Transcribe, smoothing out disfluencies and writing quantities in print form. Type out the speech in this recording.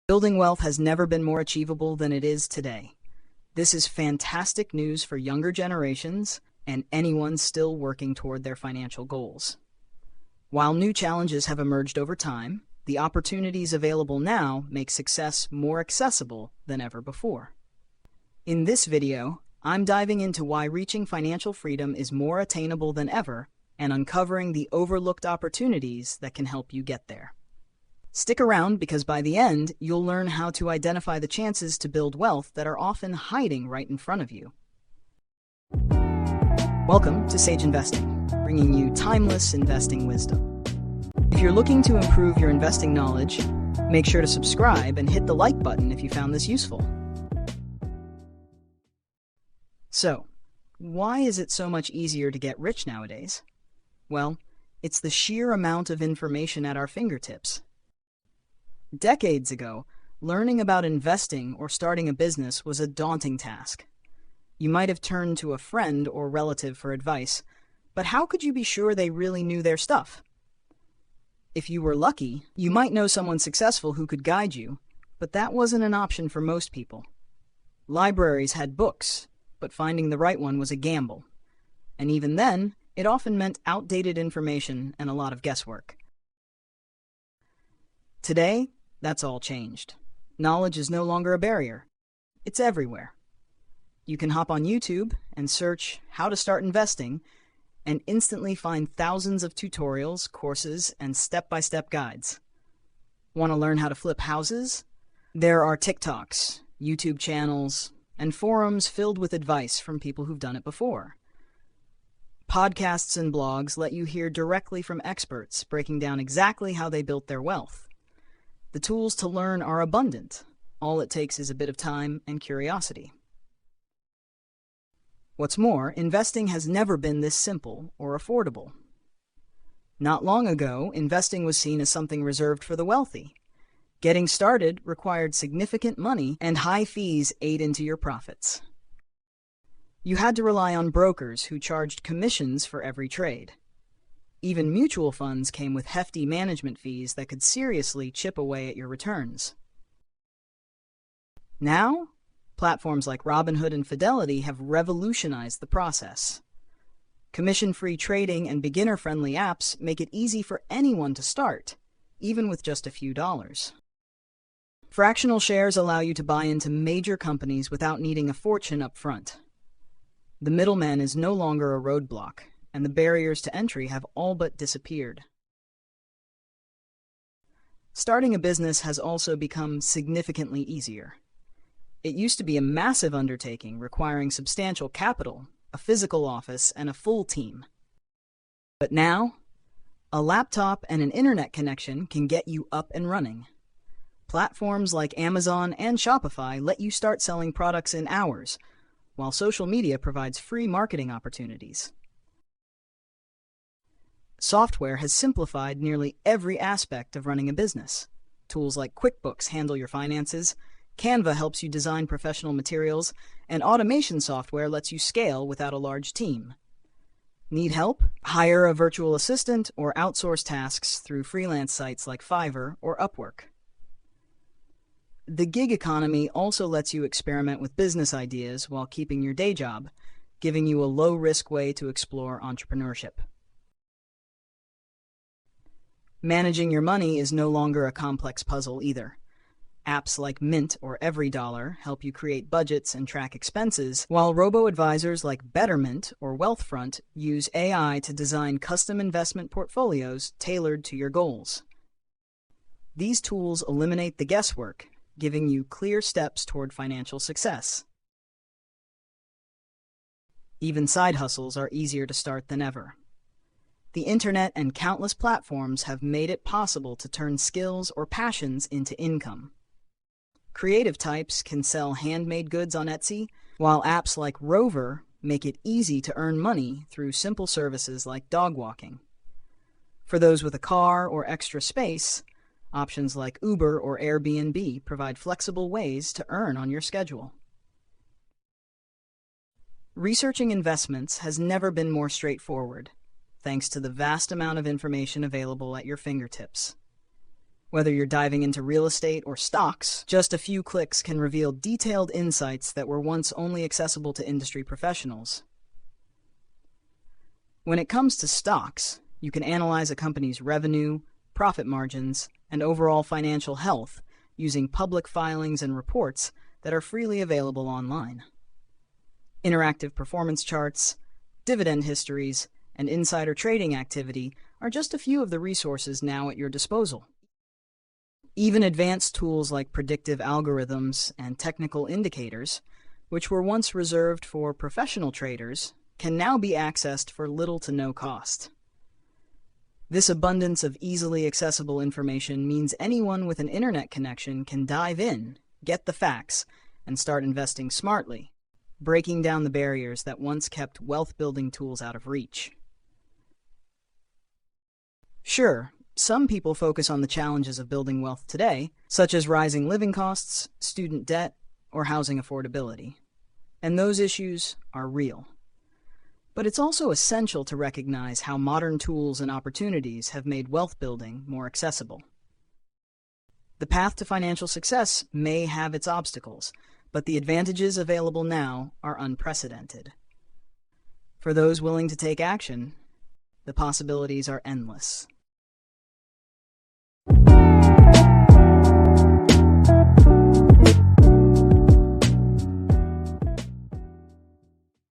Building wealth has never been more achievable than it is today. This is fantastic news for younger generations and anyone still working toward their financial goals. While new challenges have emerged over time, the opportunities available now make success more accessible than ever before. In this video, I'm diving into why reaching financial freedom is more attainable than ever and uncovering the overlooked opportunities that can help you get there. Stick around because by the end, you'll learn how to identify the chances to build wealth that are often hiding right in front of you. Welcome to Sage Investing, bringing you timeless investing wisdom. If you're looking to improve your investing knowledge, make sure to subscribe and hit the like button if you found this useful. So, why is it so much easier to get rich nowadays? Well, it's the sheer amount of information at our fingertips. Decades ago, learning about investing or starting a business was a daunting task. You might have turned to a friend or relative for advice, but how could you be sure they really knew their stuff? If you were lucky, you might know someone successful who could guide you, but that wasn't an option for most people. Libraries had books, but finding the right one was a gamble. And even then, it often meant outdated information and a lot of guesswork. Today, that's all changed. Knowledge is no longer a barrier. It's everywhere. You can hop on YouTube and search how to start investing and instantly find thousands of tutorials, courses, and step-by-step guides. Want to learn how to flip houses? There are TikToks, YouTube channels, and forums filled with advice from people who've done it before. Podcasts and blogs let you hear directly from experts breaking down exactly how they built their wealth. The tools to learn are abundant. All it takes is a bit of time and curiosity. What's more, investing has never been this simple or affordable. Not long ago, investing was seen as something reserved for the wealthy. Getting started required significant money, and high fees ate into your profits. You had to rely on brokers who charged commissions for every trade. Even mutual funds came with hefty management fees that could seriously chip away at your returns. Now, platforms like Robinhood and Fidelity have revolutionized the process. Commission-free trading and beginner-friendly apps make it easy for anyone to start, even with just a few dollars. Fractional shares allow you to buy into major companies without needing a fortune up front. The middleman is no longer a roadblock, and the barriers to entry have all but disappeared. Starting a business has also become significantly easier. It used to be a massive undertaking requiring substantial capital, a physical office, and a full team. But now, a laptop and an internet connection can get you up and running. Platforms like Amazon and Shopify let you start selling products in hours, while social media provides free marketing opportunities. Software has simplified nearly every aspect of running a business. Tools like QuickBooks handle your finances, Canva helps you design professional materials, and automation software lets you scale without a large team. Need help? Hire a virtual assistant or outsource tasks through freelance sites like Fiverr or Upwork. The gig economy also lets you experiment with business ideas while keeping your day job, giving you a low-risk way to explore entrepreneurship. Managing your money is no longer a complex puzzle either. Apps like Mint or EveryDollar help you create budgets and track expenses, while robo-advisors like Betterment or Wealthfront use AI to design custom investment portfolios tailored to your goals. These tools eliminate the guesswork, giving you clear steps toward financial success. Even side hustles are easier to start than ever. The internet and countless platforms have made it possible to turn skills or passions into income. Creative types can sell handmade goods on Etsy, while apps like Rover make it easy to earn money through simple services like dog walking. For those with a car or extra space, options like Uber or Airbnb provide flexible ways to earn on your schedule. Researching investments has never been more straightforward, thanks to the vast amount of information available at your fingertips. Whether you're diving into real estate or stocks, just a few clicks can reveal detailed insights that were once only accessible to industry professionals. When it comes to stocks, you can analyze a company's revenue, profit margins, and overall financial health using public filings and reports that are freely available online. Interactive performance charts, dividend histories, and insider trading activity are just a few of the resources now at your disposal. Even advanced tools like predictive algorithms and technical indicators, which were once reserved for professional traders, can now be accessed for little to no cost. This abundance of easily accessible information means anyone with an internet connection can dive in, get the facts, and start investing smartly, breaking down the barriers that once kept wealth-building tools out of reach. Sure, some people focus on the challenges of building wealth today, such as rising living costs, student debt, or housing affordability. And those issues are real. But it's also essential to recognize how modern tools and opportunities have made wealth building more accessible. The path to financial success may have its obstacles, but the advantages available now are unprecedented. For those willing to take action, the possibilities are endless.